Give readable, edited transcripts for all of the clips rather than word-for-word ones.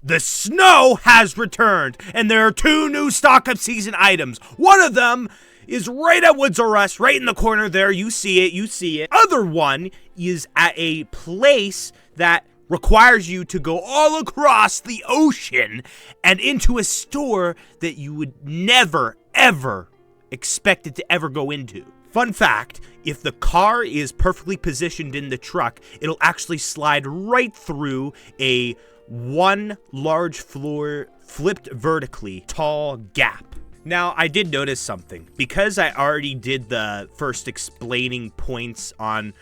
The snow has returned, and there are 2 new stock-up season items. One of them is right at Woods R Us, right in the corner there. You see it. Other one is at a place that requires you to go all across the ocean and into a store that you would never, ever expect it to ever go into. Fun fact, if the car is perfectly positioned in the truck, it'll actually slide right through a 1 large floor, flipped vertically, tall gap. Now, I did notice something. Because I already did the first explaining points on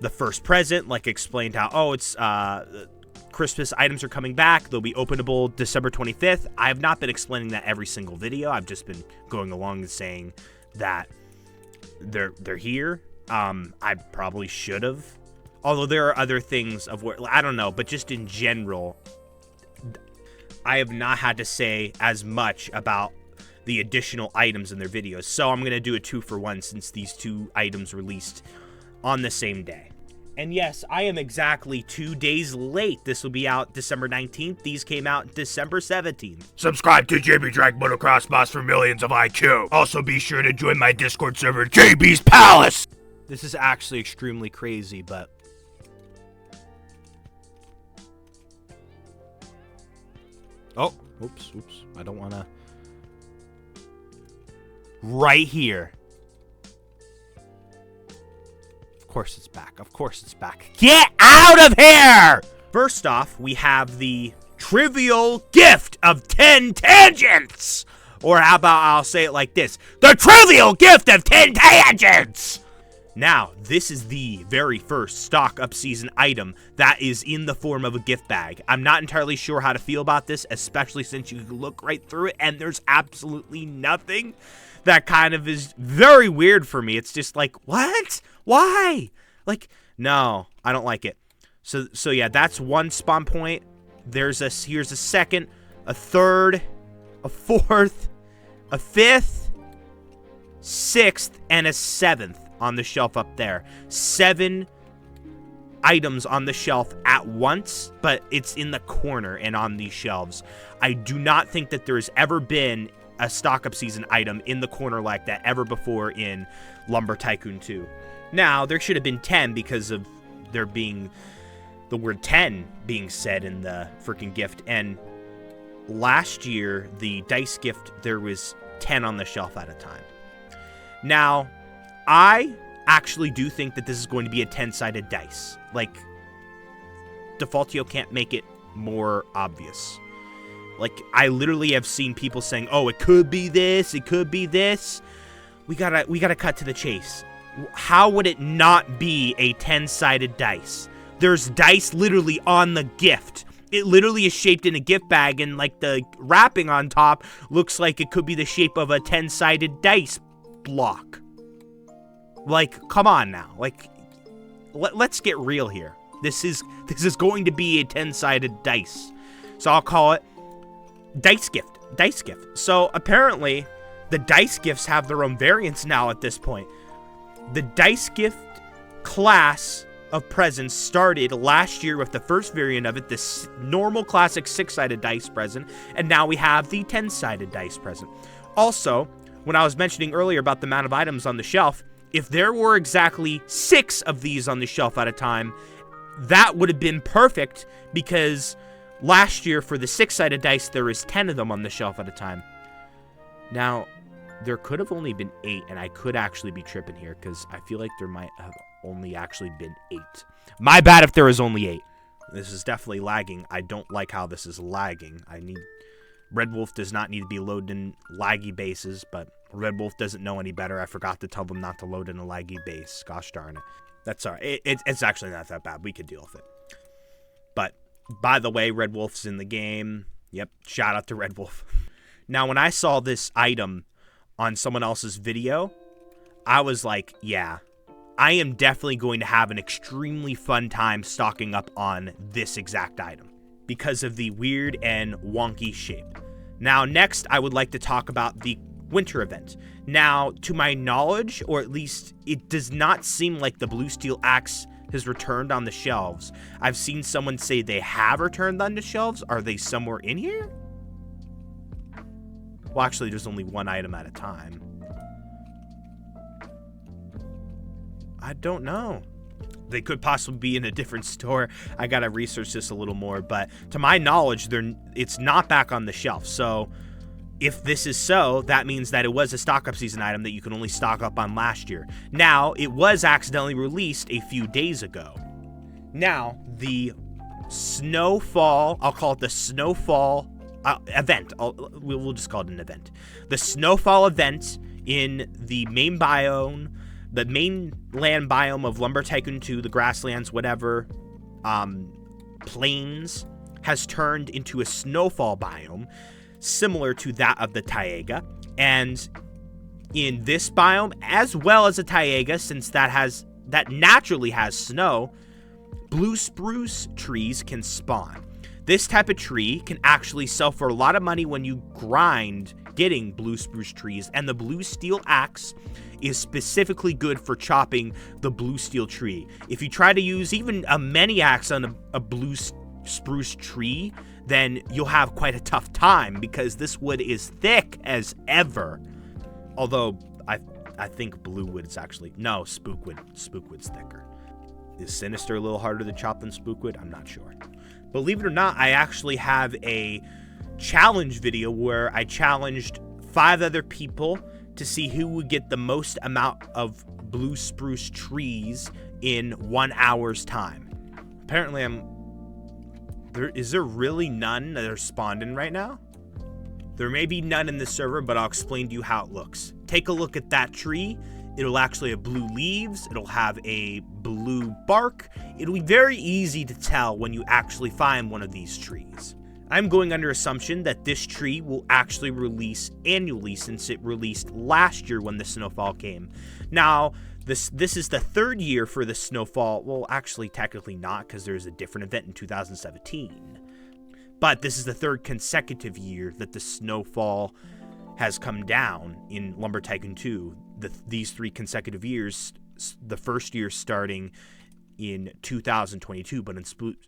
the first present, like explained how, it's Christmas items are coming back. They'll be openable December 25th. I have not been explaining that every single video. I've just been going along and saying that they're here. I probably should have. Although there are other things of where, I don't know, but just in general, I have not had to say as much about the additional items in their videos. So I'm going to do a 2-for-1 since these 2 items released on the same day. And yes, I am exactly 2 days late. This will be out December 19th. These came out December 17th. Subscribe to JB dragmotoxboss for millions of IQ. Also be sure to join my Discord server, JB's Palace. This is actually extremely crazy, but oops. I don't want to. Right here. Of course it's back. Get out of here! First off, we have the trivial gift of 10 tangents. Or how about I'll say it like this. The trivial gift of 10 tangents! Now, this is the very first stock up season item that is in the form of a gift bag. I'm not entirely sure how to feel about this, especially since you can look right through it and there's absolutely nothing. That kind of is very weird for me. It's just like, what? Why? Like, no, I don't like it. So yeah, that's 1 spawn point. Here's a second, a third, a fourth, a 5th, 6th, and a 7th. On the shelf up there. 7 items on the shelf at once, but it's in the corner and on these shelves. I do not think that there's ever been a stock up season item in the corner like that ever before in Lumber Tycoon 2. Now, there should have been 10 because of there being the word 10 being said in the freaking gift. And last year, the dice gift, there was 10 on the shelf at a time. Now, I actually do think that this is going to be a 10-sided dice. Like, Defaultio can't make it more obvious. Like, I literally have seen people saying, oh, it could be this, it could be this. We gotta cut to the chase. How would it not be a 10-sided dice? There's dice literally on the gift. It literally is shaped in a gift bag, and like the wrapping on top looks like it could be the shape of a 10-sided dice block. Like, come on now. Like, let's get real here. This is going to be a 10-sided dice. So I'll call it dice gift. Dice gift. So apparently, the dice gifts have their own variants now at this point. The dice gift class of presents started last year with the first variant of it, this normal classic 6-sided dice present, and now we have the 10-sided dice present. Also, when I was mentioning earlier about the amount of items on the shelf, if there were exactly 6 of these on the shelf at a time, that would have been perfect because last year for the 6-sided dice, there was 10 of them on the shelf at a time. Now, there could have only been 8, and I could actually be tripping here because I feel like there might have only actually been 8. My bad if there was only 8. This is definitely lagging. I don't like how this is lagging. Red Wolf does not need to be loaded in laggy bases, but Red Wolf doesn't know any better. I forgot to tell them not to load in a laggy base. Gosh darn it. That's all right. It's actually not that bad. We could deal with it. But, by the way, Red Wolf's in the game. Yep, shout out to Red Wolf. Now, when I saw this item on someone else's video, I was like, yeah, I am definitely going to have an extremely fun time stocking up on this exact item because of the weird and wonky shape. Now, next, I would like to talk about the winter event. Now, to my knowledge, or at least it does not seem like the bluesteel axe has returned on the shelves. I've seen someone say they have returned on the shelves. Are they somewhere in here? Well, actually, there's only one item at a time. I don't know. They could possibly be in a different store. I gotta research this a little more, but to my knowledge, it's not back on the shelf. So if this is so, that means that it was a stock up season item that you can only stock up on last year. Now, it was accidentally released a few days ago. Now, the snowfall, I'll call it the snowfall event. We'll just call it an event. The snowfall event in the main biome, the mainland biome of Lumber Tycoon 2, the grasslands, whatever, plains, has turned into a snowfall biome, similar to that of the taiga. And in this biome, as well as a taiga, since that naturally has snow, blue spruce trees can spawn. This type of tree can actually sell for a lot of money when you grind getting blue spruce trees, and the blue steel axe is specifically good for chopping the blue steel tree. If you try to use even a mini axe on a blue spruce tree, then you'll have quite a tough time because this wood is thick as ever. Although I think blue wood is actually, no, spookwood's thicker. Is sinister a little harder to chop than spookwood? I'm not sure. Believe it or not, I actually have a challenge video where I challenged 5 other people to see who would get the most amount of blue spruce trees in 1 hour's time. Apparently is there really none that are spawned in right now? There may be none in the server, but I'll explain to you how it looks. Take a look at that tree. It'll actually have blue leaves. It'll have a blue bark. It'll be very easy to tell when you actually find one of these trees. I'm going under assumption that this tree will actually release annually since it released last year when the snowfall came. Now, this is the 3rd year for the snowfall. Well, actually, technically not, because there's a different event in 2017. But this is the 3rd consecutive year that the snowfall has come down in Lumber Tycoon 2. These 3 consecutive years, the first year starting in 2022, but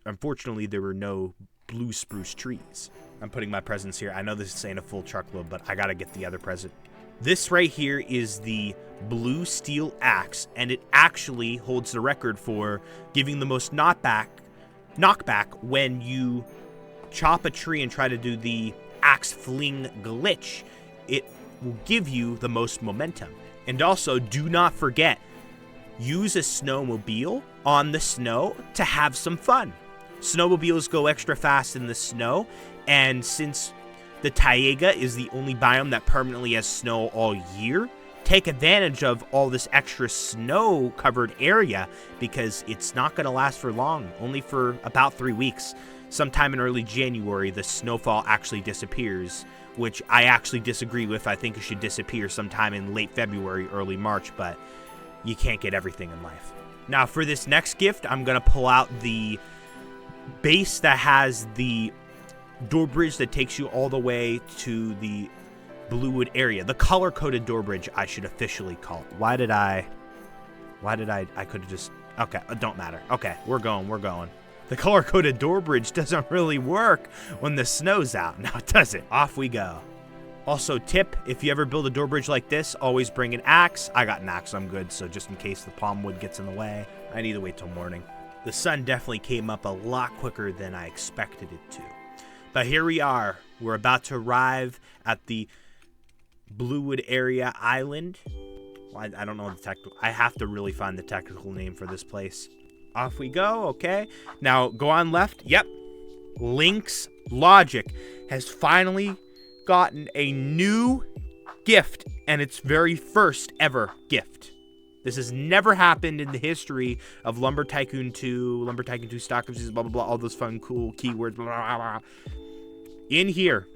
unfortunately there were no blue spruce trees. I'm putting my presents here. I know this ain't a full truckload, but I gotta get the other present. This right here is the blue steel axe, and it actually holds the record for giving the most knockback when you chop a tree and try to do the axe fling glitch. It will give you the most momentum. And also, do not forget, use a snowmobile on the snow to have some fun. Snowmobiles go extra fast in the snow, and since the taiga is the only biome that permanently has snow all year, take advantage of all this extra snow-covered area because it's not going to last for long, only for about 3 weeks. Sometime in early January, the snowfall actually disappears, which I actually disagree with. I think it should disappear sometime in late February, early March, but you can't get everything in life. Now, for this next gift, I'm going to pull out the base that has the door bridge that takes you all the way to the Bluewood area. The color-coded door bridge, I should officially call it. Why did I could have just, okay, it don't matter. Okay, we're going. The color-coded door bridge doesn't really work when the snow's out. Now, does it? Off we go. Also, tip, if you ever build a door bridge like this, always bring an axe. I got an axe, I'm good, so just in case the palm wood gets in the way, I need to wait till morning. The sun definitely came up a lot quicker than I expected it to. But here we are. We're about to arrive at the Bluewood area island. Well, I don't know the technical. I have to really find the technical name for this place. Off we go, okay. Now, go on left. Yep. Link's Logic has finally gotten a new gift, and its very first ever gift. This has never happened in the history of Lumber Tycoon 2, Lumber Tycoon 2 stock of seasons, blah, blah, blah, all those fun, cool keywords, blah, blah, blah. In here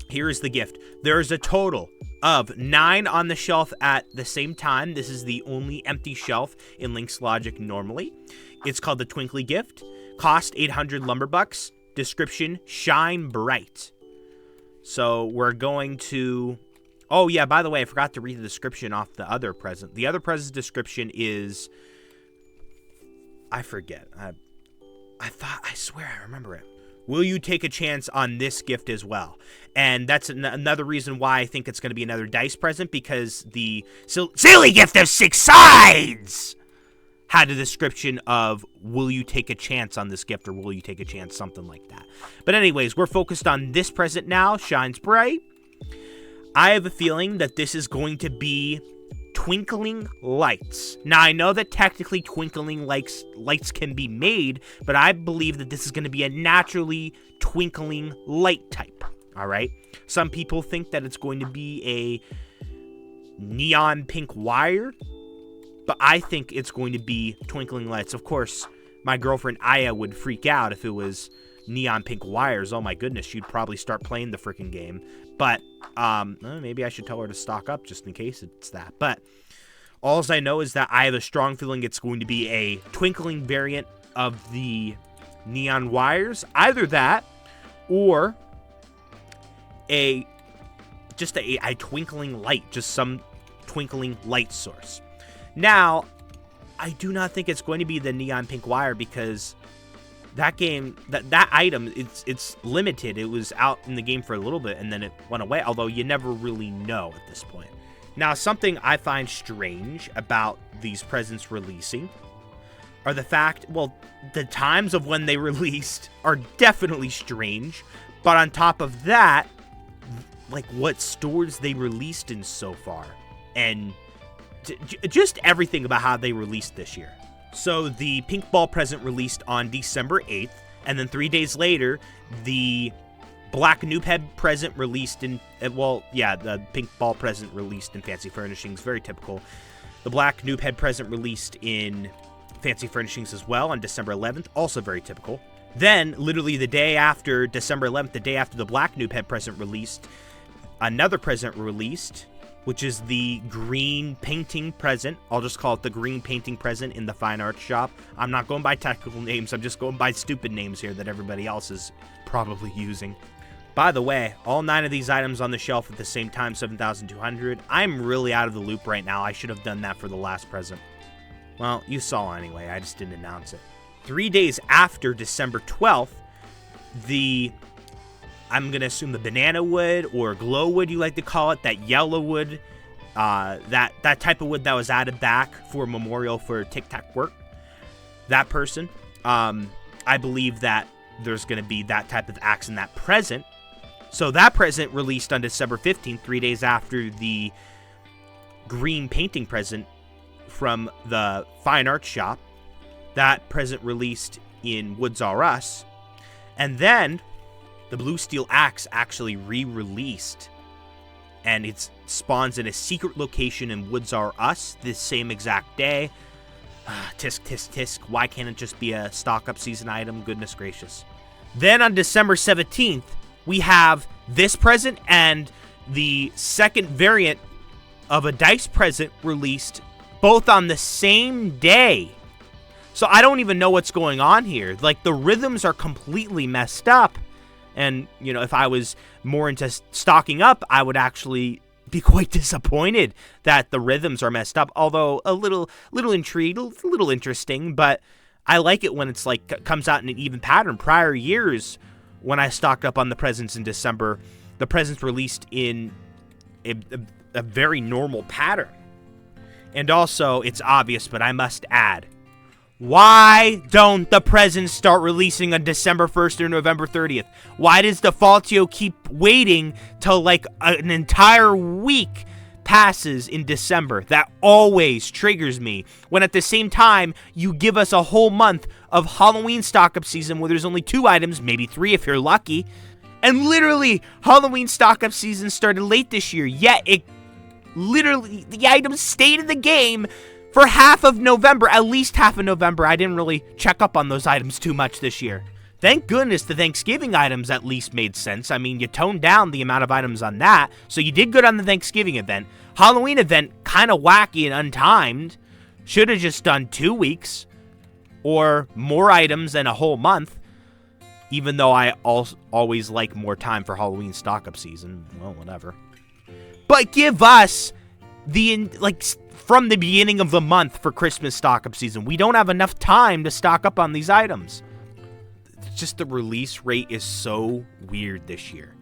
is the gift. There is a total of 9 on the shelf at the same time. This is the only empty shelf in Link's Logic normally. It's called the Twinkly gift. Cost 800 lumber bucks. Description, shine bright. So we're going to... Oh, yeah, by the way, I forgot to read the description off the other present. The other present's description is I forget. I swear I remember it. Will you take a chance on this gift as well? And that's another reason why I think it's going to be another dice present, because the silly gift of 6 sides had a description of, will you take a chance on this gift, or will you take a chance, something like that. But anyways, we're focused on this present now. Shines bright. I have a feeling that this is going to be twinkling lights. Now, I know that technically twinkling lights can be made, but I believe that this is going to be a naturally twinkling light type. All right? Some people think that it's going to be a neon pink wire, but I think it's going to be twinkling lights. Of course, my girlfriend Aya would freak out if it was neon pink wires. Oh my goodness, she'd probably start playing the freaking game. But maybe I should tell her to stock up just in case it's that. But all I know is that I have a strong feeling it's going to be a twinkling variant of the neon wires. Either that, or just a twinkling light, just some twinkling light source. Now, I do not think it's going to be the neon pink wire, because that game, that item, it's limited. It was out in the game for a little bit and then it went away, although you never really know at this point. Now, something I find strange about these presents releasing are the times of when they released are definitely strange, but on top of that, like what stores they released in so far, and just everything about how they released this year. So the pink ball present released on December 8th, and then 3 days later, the black noob head present released in, the pink ball present released in Fancy Furnishings, very typical. The black noob head present released in Fancy Furnishings as well on December 11th, also very typical. Then, literally the day after December 11th, the day after the black noob head present released, another present released, which is the green painting present. I'll just call it the green painting present in the fine arts shop. I'm not going by technical names. I'm just going by stupid names here that everybody else is probably using. By the way, all 9 of these items on the shelf at the same time, 7,200. I'm really out of the loop right now. I should have done that for the last present. Well, you saw anyway. I just didn't announce it. 3 days after December 12th, I'm going to assume the banana wood, or glow wood you like to call it, that yellow wood, that type of wood that was added back for memorial for Tic Tac work. That person, I believe that there's going to be that type of axe in that present. So that present released on December 15th, 3 days after the green painting present from the fine arts shop. That present released in Woods R Us. And then the bluesteel axe actually re-released, and it spawns in a secret location in Woods R Us this same exact day. Tisk, tisk, tisk. Why can't it just be a stock-up season item? Goodness gracious. Then on December 17th, we have this present and the second variant of a dice present released, both on the same day. So I don't even know what's going on here. Like, the rhythms are completely messed up. And, if I was more into stocking up, I would actually be quite disappointed that the rhythms are messed up. Although a little intrigued, a little interesting, but I like it when it's like comes out in an even pattern. Prior years, when I stocked up on the presents in December, the presents released in a very normal pattern. And also, it's obvious, but I must add, why don't the presents start releasing on December 1st or November 30th? Why does Defaultio keep waiting till like an entire week passes in December? That always triggers me. When at the same time, you give us a whole month of Halloween stock-up season where there's only 2 items, maybe 3 if you're lucky. And literally, Halloween stock-up season started late this year, yet the items stayed in the game for half of November, at least half of November. I didn't really check up on those items too much this year. Thank goodness the Thanksgiving items at least made sense. I mean, you toned down the amount of items on that, so you did good on the Thanksgiving event. Halloween event, kind of wacky and untimed. Should have just done 2 weeks, or more items than a whole month. Even though I always like more time for Halloween stock-up season. Well, whatever. But give us from the beginning of the month for Christmas stock-up season. We don't have enough time to stock up on these items. Just the release rate is so weird this year.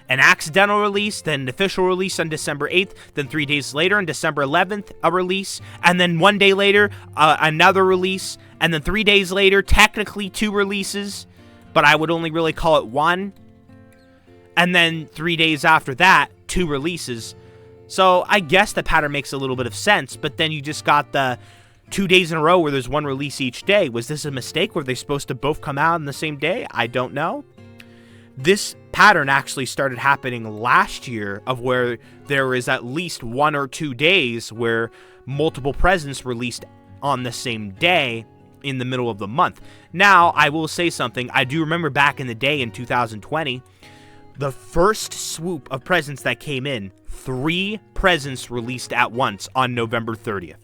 An accidental release, then an official release on December 8th, then 3 days later on December 11th, a release, and then 1 day later, another release, and then 3 days later, technically 2 releases, but I would only really call it 1. And then 3 days after that, 2 releases. So I guess the pattern makes a little bit of sense, but then you just got the 2 days in a row where there's 1 release each day. Was this a mistake? Were they supposed to both come out on the same day? I don't know. This pattern actually started happening last year, of where there is at least 1 or 2 days where multiple presents released on the same day in the middle of the month. Now, I will say something. I do remember back in the day in 2020, the first swoop of presents that came in, 3 presents released at once on November 30th.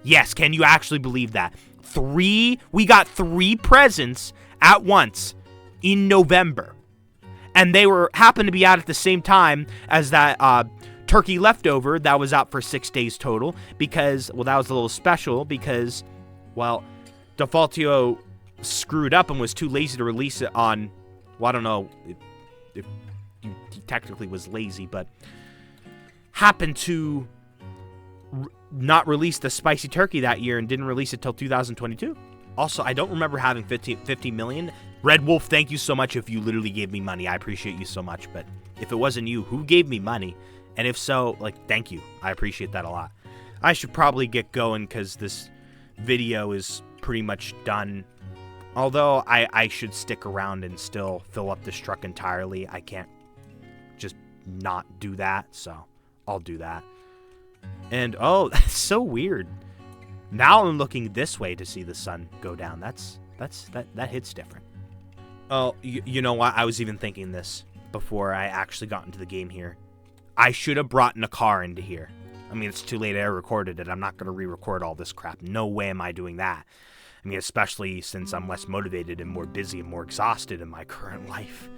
Yes, can you actually believe that? We got 3 presents at once in November. And they happened to be out at the same time as that turkey leftover that was out for 6 days total, because, well, that was a little special because, well, Defaultio screwed up and was too lazy to release it on, well, I don't know if he technically was lazy, but happened to not release the spicy turkey that year and didn't release it till 2022. Also, I don't remember having 50 million. Red Wolf, thank you so much if you literally gave me money. I appreciate you so much. But if it wasn't you, who gave me money? And if so, thank you. I appreciate that a lot. I should probably get going because this video is pretty much done. Although I should stick around and still fill up this truck entirely. I can't just not do that, so I'll do that. And, oh, that's so weird. Now I'm looking this way to see the sun go down. That hits different. Oh, you know what? I was even thinking this before I actually got into the game here. I should have brought in a car into here. I mean, it's too late. I recorded it. I'm not going to re-record all this crap. No way am I doing that. I mean, especially since I'm less motivated and more busy and more exhausted in my current life.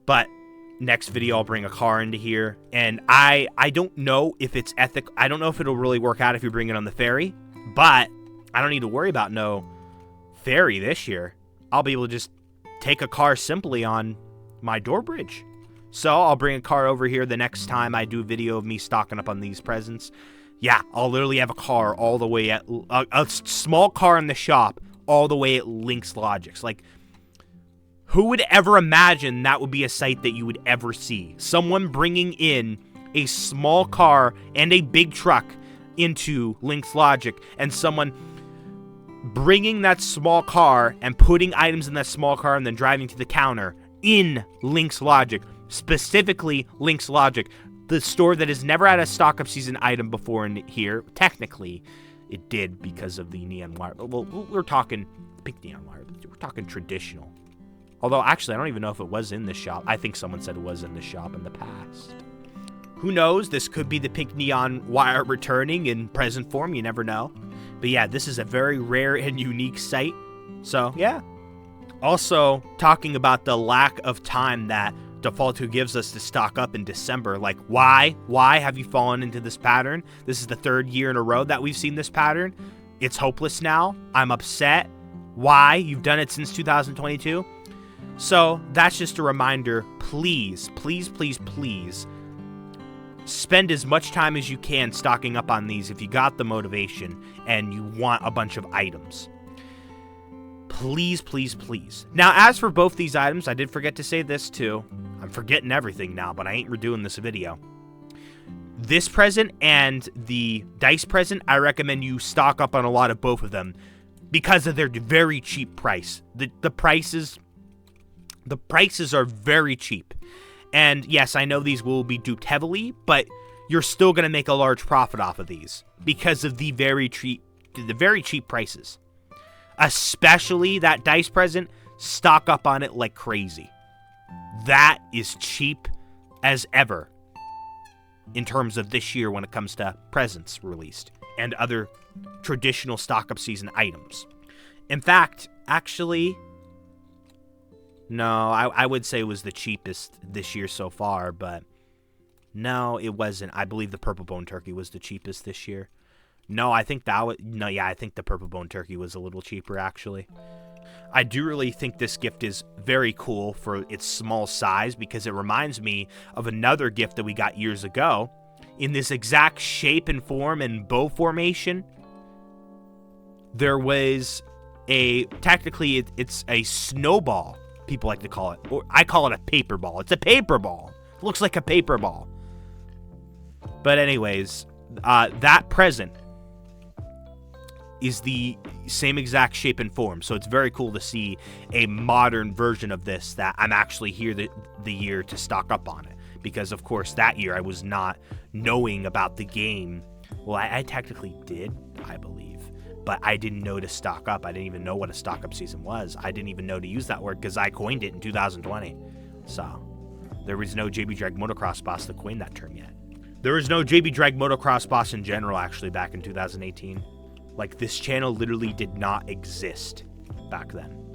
But next video, I'll bring a car into here. And I don't know if it's ethical. I don't know if it'll really work out if you bring it on the ferry. But I don't need to worry about no ferry this year. I'll be able to just take a car simply on my door bridge. So I'll bring a car over here the next time I do a video of me stocking up on these presents. Yeah, I'll literally have a car all the way at a small car in the shop all the way at Link's Logics. Who would ever imagine that would be a sight that you would ever see? Someone bringing in a small car and a big truck into Link's Logic, and someone bringing that small car and putting items in that small car and then driving to the counter in Link's Logic. Specifically, Link's Logic, the store that has never had a stock-up season item before in here. Technically, it did because of the neon wire. Well, we're talking pink neon wire. We're talking traditional. Although, actually, I don't even know if it was in the shop. I think someone said it was in the shop in the past. Who knows? This could be the pink neon wire returning in present form. You never know. But yeah, this is a very rare and unique sight. So, yeah. Also, talking about the lack of time that Defaultio gives us to stock up in December. Why? Why have you fallen into this pattern? This is the 3rd year in a row that we've seen this pattern. It's hopeless now. I'm upset. Why? You've done it since 2022. So, that's just a reminder. Please, please, please, please spend as much time as you can stocking up on these if you got the motivation and you want a bunch of items. Please, please, please. Now, as for both these items, I did forget to say this too. I'm forgetting everything now, but I ain't redoing this video. This present and the dice present, I recommend you stock up on a lot of both of them because of their very cheap price. The prices are very cheap. And yes, I know these will be duped heavily, but you're still going to make a large profit off of these because of the very cheap prices. Especially that dice present, stock up on it like crazy. That is cheap as ever in terms of this year when it comes to presents released and other traditional stock up season items. In fact, actually, no, I would say it was the cheapest this year so far, but No, it wasn't. I believe the purple bone turkey was the cheapest this year. No, I think that was... No, yeah, I think the purple bone turkey was a little cheaper, actually. I do really think this gift is very cool for its small size because it reminds me of another gift that we got years ago. In this exact shape and form and bow formation, there was a... Technically, it's a snowball, people like to call it. Or I call it a paper ball. It's a paper ball. It looks like a paper ball. But anyways, that present is the same exact shape and form. So it's very cool to see a modern version of this that I'm actually here the year to stock up on it. Because, of course, that year I was not knowing about the game. Well, I technically did, I believe. But I didn't know to stock up. I didn't even know what a stock up season was. I didn't even know to use that word because I coined it in 2020. So there was no JB Drag Motocross Boss to coin that term yet. There was no JB Drag Motocross Boss in general, actually, back in 2018. Like, this channel literally did not exist back then.